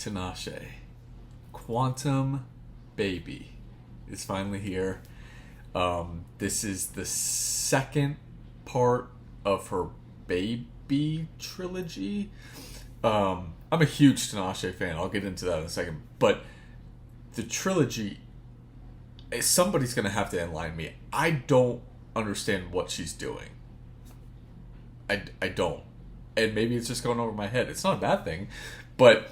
Tinashe. Quantum Baby is finally here. This is the second part of her Baby trilogy. I'm a huge Tinashe fan. I'll get into that in a second. But the trilogy, somebody's going to have to enlighten me. I don't understand what she's doing. I don't. And maybe it's just going over my head. It's not a bad thing. But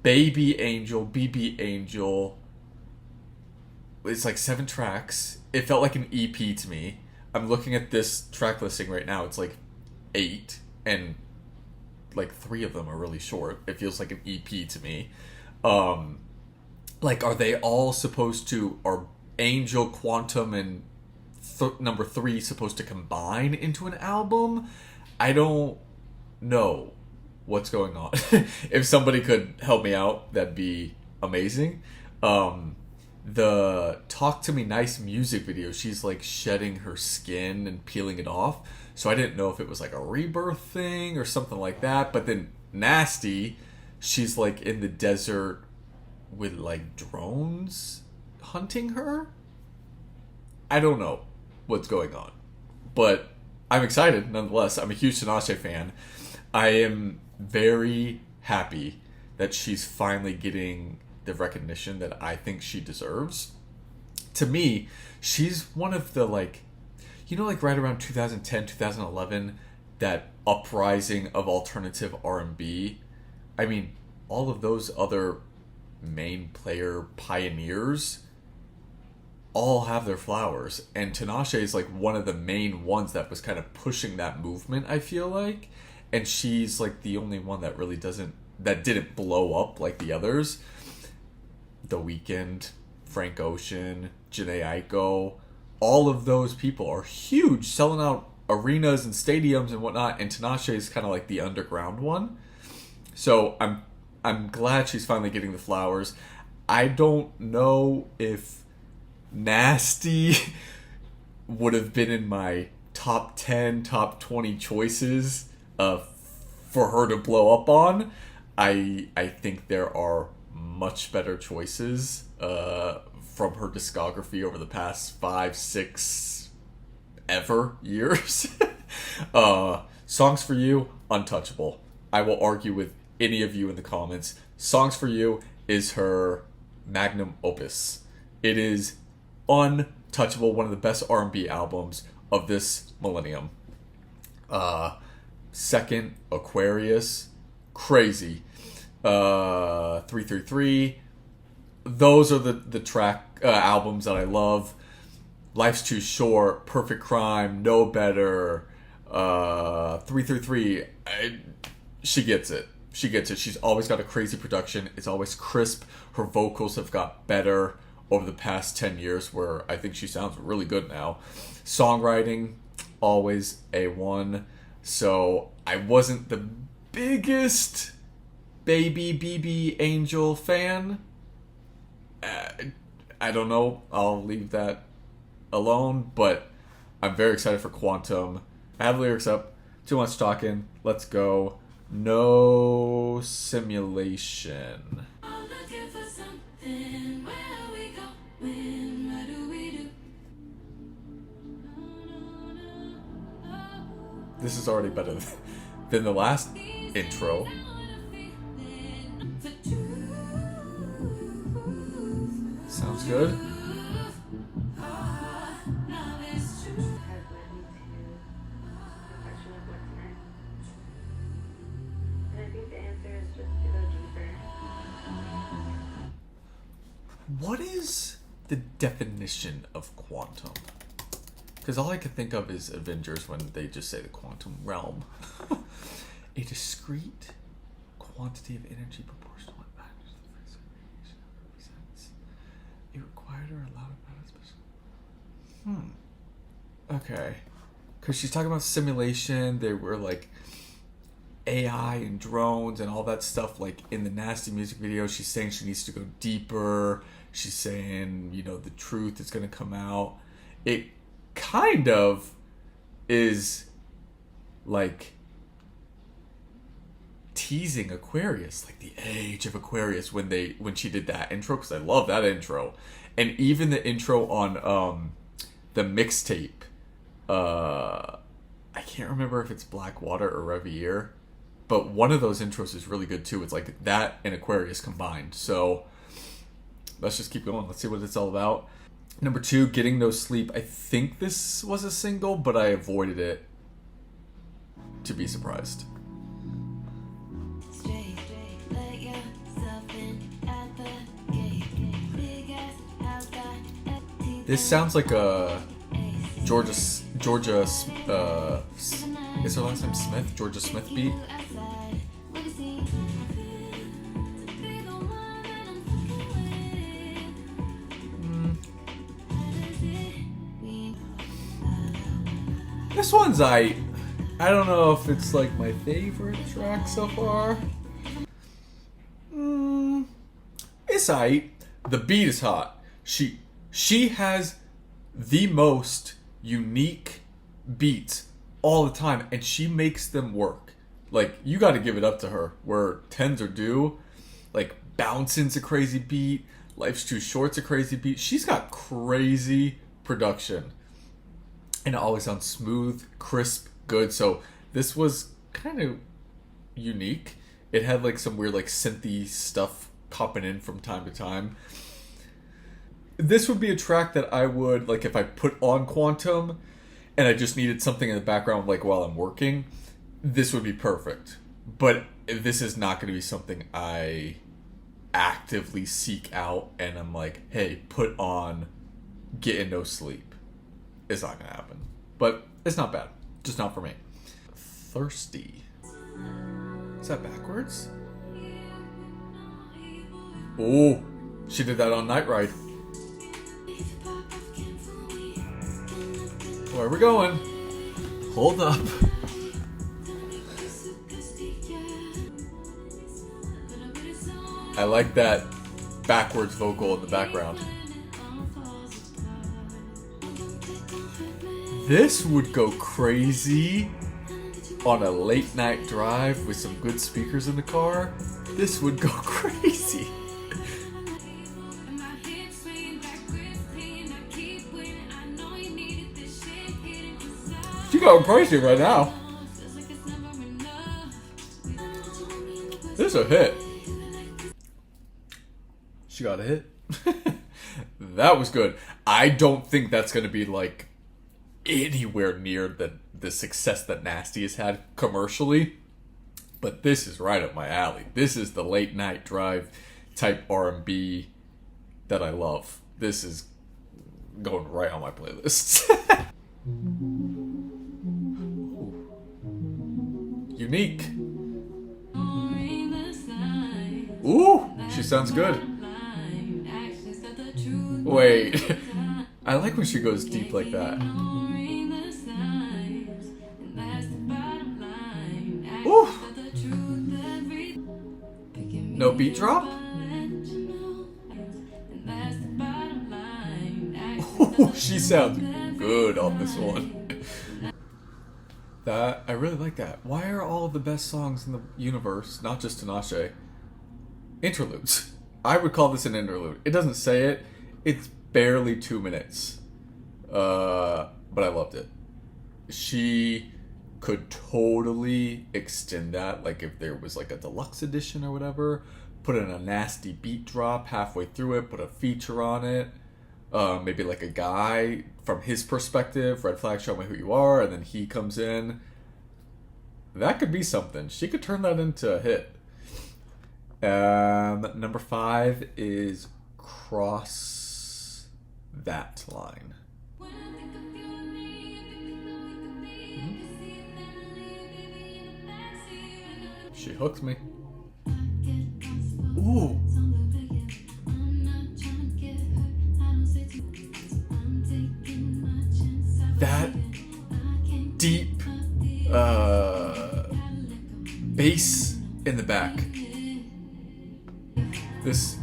Baby Angel, BB Angel, it's like 7 tracks. It felt like an EP to me. I'm looking at this track listing right now. It's like 8, and like 3 of them are really short. It feels like an EP to me. Like, are they all supposed to, are Angel, Quantum, and number 3 supposed to combine into an album? I don't know what's going on. If somebody could help me out, that'd be amazing. The Talk to Me Nice music video, she's like shedding her skin and peeling it off. So I didn't know if it was like a rebirth thing or something like that. But then Nasty, she's like in the desert with like drones hunting her. I don't know what's going on, but I'm excited nonetheless. I'm a huge Tinashe fan. I am very happy that she's finally getting the recognition that I think she deserves. To me, she's one of the, like, you know, like right around 2010, 2011, that uprising of alternative R&B. I mean, all of those other main player pioneers all have their flowers, and Tinashe is like one of the main ones that was kind of pushing that movement, I feel like. And she's like the only one that really didn't blow up like the others. The Weeknd, Frank Ocean, Jhené Aiko, all of those people are huge, selling out arenas and stadiums and whatnot, and Tinashe is kind of like the underground one. So I'm glad she's finally getting the flowers. I don't know if Nasty would have been in my top 10, top 20 choices for her to blow up on. I think there are much better choices from her discography over the past 5, 6 ever years. Songs for You, untouchable. I will argue with any of you in the comments. Songs for You is her magnum opus. It is untouchable, one of the best R&B albums of this millennium. Second, Aquarius, crazy. 333, those are the track albums that I love. Life's Too Short, Perfect Crime, Know Better, 333, she gets it. She gets it. She's always got a crazy production. It's always crisp. Her vocals have got better over the past 10 years, where I think she sounds really good now. Songwriting, always A1. So I wasn't the biggest Baby BB Angel fan. I don't know. I'll leave that alone. But I'm very excited for Quantum. I have lyrics up. Too much talking. Let's go. No simulation. I'm looking for something. Where we go? When? What do we do? This is already better than the last intro. Sounds good. What is the definition of quantum? Because all I can think of is Avengers when they just say the quantum realm. A discrete quantity of energy proportional to what matters to the physical radiation represents a required or allowed amount of special. Okay. Because she's talking about simulation. They were like AI and drones and all that stuff. Like in the Nasty music video, she's saying she needs to go deeper. She's saying, you know, the truth is going to come out. It kind of is like teasing Aquarius, like the age of Aquarius when she did that intro, because I love that intro, and even the intro on the mixtape. I can't remember if it's Blackwater or Revier, but one of those intros is really good too. It's like that and Aquarius combined. So let's just keep going. Let's see what it's all about. Number 2, Getting No Sleep. I think this was a single, but I avoided it to be surprised. This sounds like a Georgia, is her last name Smith? Georgia Smith beat. This one's I don't know if it's like my favorite track so far. It's aight. The beat is hot. She has the most unique beats all the time, and she makes them work. Like, you got to give it up to her. Where Tens Are Due, like Bouncing's a crazy beat, Life's Too Short's a crazy beat. She's got crazy production, and it always sounds smooth, crisp, good. So this was kind of unique. It had like some weird like synthy stuff popping in from time to time. This would be a track that I would, like, if I put on Quantum and I just needed something in the background, like, while I'm working, this would be perfect. But this is not going to be something I actively seek out and I'm like, hey, put on Getting No Sleep. It's not going to happen. But it's not bad. Just not for me. Thirsty. Is that backwards? Oh, she did that on Night Ride. Where are we going? Hold up. I like that backwards vocal in the background. This would go crazy on a late night drive with some good speakers in the car. This would go crazy. She going crazy right now. This is a hit. She got a hit. That was good. I don't think that's going to be like anywhere near the success that Nasty has had commercially. But this is right up my alley. This is the late night drive type R&B that I love. This is going right on my playlist. Unique. Ooh, she sounds good. Wait, I like when she goes deep like that. Ooh. No beat drop? Ooh, she sounds good on this one. That I really like that. Why are all of the best songs in the universe, not just Tinashe, interludes? I would call this an interlude. It doesn't say it. It's barely 2 minutes. But I loved it. She could totally extend that. Like if there was like a deluxe edition or whatever, put in a nasty beat drop halfway through it, put a feature on it. Maybe like a guy from his perspective, red flag, show me who you are, and then he comes in. That could be something. She could turn that into a hit. Number 5 is Cross That Line. She hooks me. Ooh. That deep bass in the back. This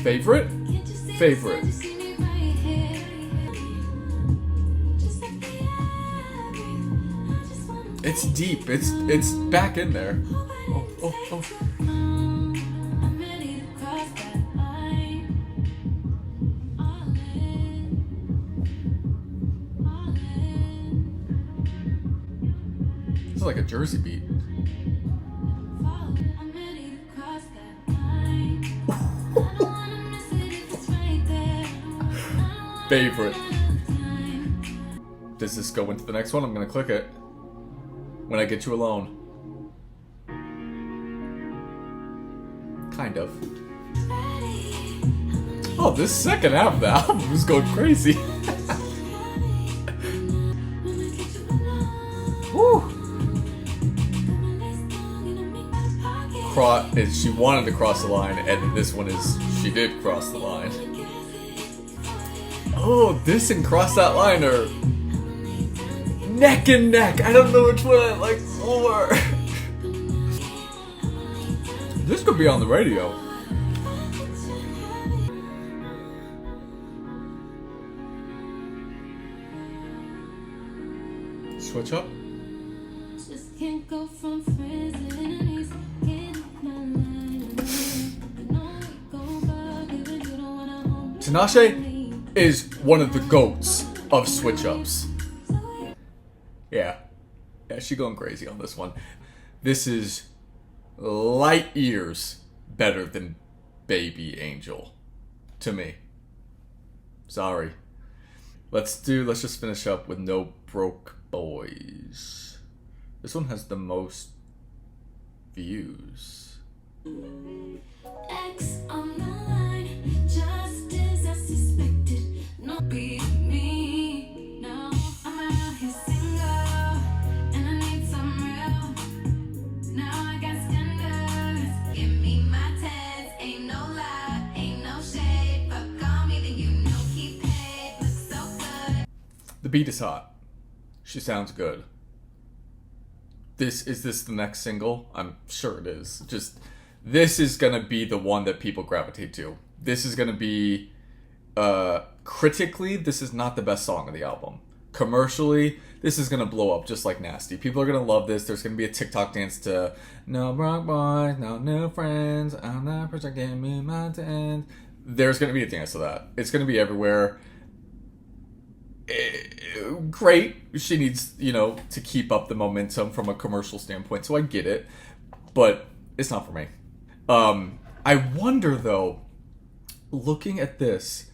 favorite? It's deep. It's back in there. Oh, oh, oh. This is like a Jersey beat. Favorite. Does this go into the next one? I'm gonna click it. When I Get You Alone. Kind of. Oh, this second half of the album is going crazy. Woo. She wanted to cross the line, and then this one is she did cross the line. Oh, this and Cross That Line are neck and neck. I don't know which one I like more. This could be on the radio. Switch up. Just can't go from friends to enemies. Tinashe is one of the goats of switch ups. Yeah, she going crazy on this one. This is light years better than Baby Angel to me. Sorry. Let's just finish up with No Broke Boys. This one has the most views. X on the line, just as I suspected. No, be me. No, I'm out here single, and I need some real. Now I got standards. Give me my tens, ain't no lie, ain't no shade. Fuck on me, then you know keep paid. Look so good. The beat is hot. She sounds good. Is this the next single? I'm sure it is. This is gonna be the one that people gravitate to. This is gonna be, critically, this is not the best song of the album. Commercially, this is gonna blow up just like Nasty. People are gonna love this. There's gonna be a TikTok dance to No Broke Boys, No New Friends, I'm not protecting me my tent. There's gonna be a dance to that. It's gonna be everywhere. Great. She needs, to keep up the momentum from a commercial standpoint, so I get it. But it's not for me. I wonder, though, looking at this,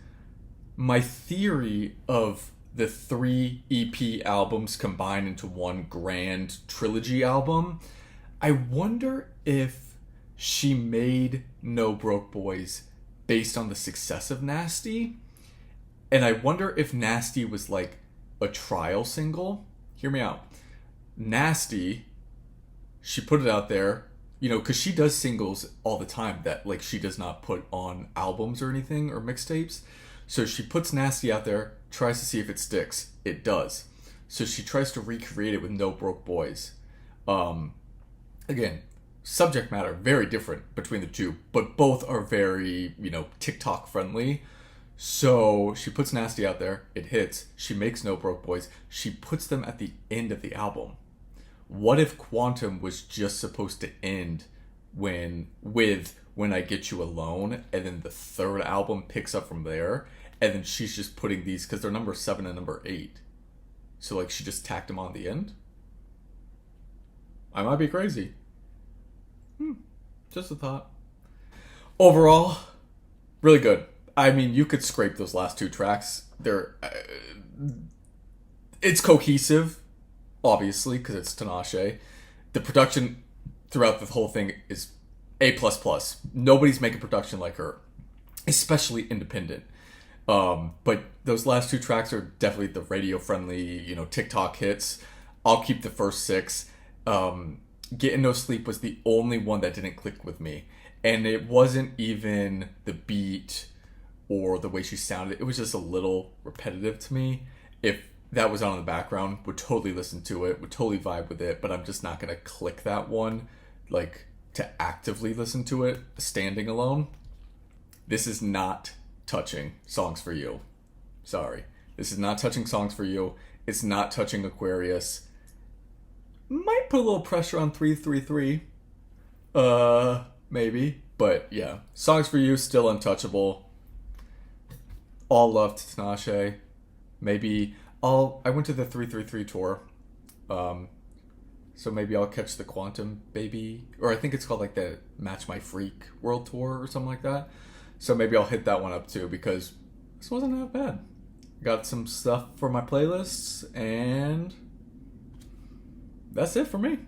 my theory of the 3 EP albums combined into one grand trilogy album, I wonder if she made No Broke Boys based on the success of Nasty. And I wonder if Nasty was like a trial single. Hear me out. Nasty, she put it out there, because she does singles all the time that like she does not put on albums or anything or mixtapes. So she puts Nasty out there, tries to see if it sticks. It does. So she tries to recreate it with No Broke Boys. Again, subject matter very different between the two, but both are very, TikTok friendly. So she puts Nasty out there, it hits, she makes No Broke Boys, she puts them at the end of the album. What if Quantum was just supposed to end with When I Get You Alone, and then the third album picks up from there, and then she's just putting these, because they're number 7 and number 8. So like she just tacked them on the end? I might be crazy. Just a thought. Overall, really good. I mean, you could scrape those last 2 tracks. It's cohesive, obviously, because it's Tinashe. The production throughout the whole thing is A++. Nobody's making production like her, especially independent. But those last 2 tracks are definitely the radio-friendly, TikTok hits. I'll keep the first 6. Getting No Sleep was the only one that didn't click with me. And it wasn't even the beat or the way she sounded. It was just a little repetitive to me. If that was on in the background, would totally listen to it, would totally vibe with it, but I'm just not going to click that one, like, to actively listen to it, standing alone. This is not touching Songs for You. Sorry. This is not touching Songs for You. It's not touching Aquarius. Might put a little pressure on 333. Maybe. But yeah, Songs for You, still untouchable. All love to Tinashe. Maybe I went to the 333 tour. Um, so maybe I'll catch the Quantum Baby, or I think it's called like the Match My Freak World Tour or something like that. So maybe I'll hit that one up too because this wasn't that bad. Got some stuff for my playlists, and that's it for me.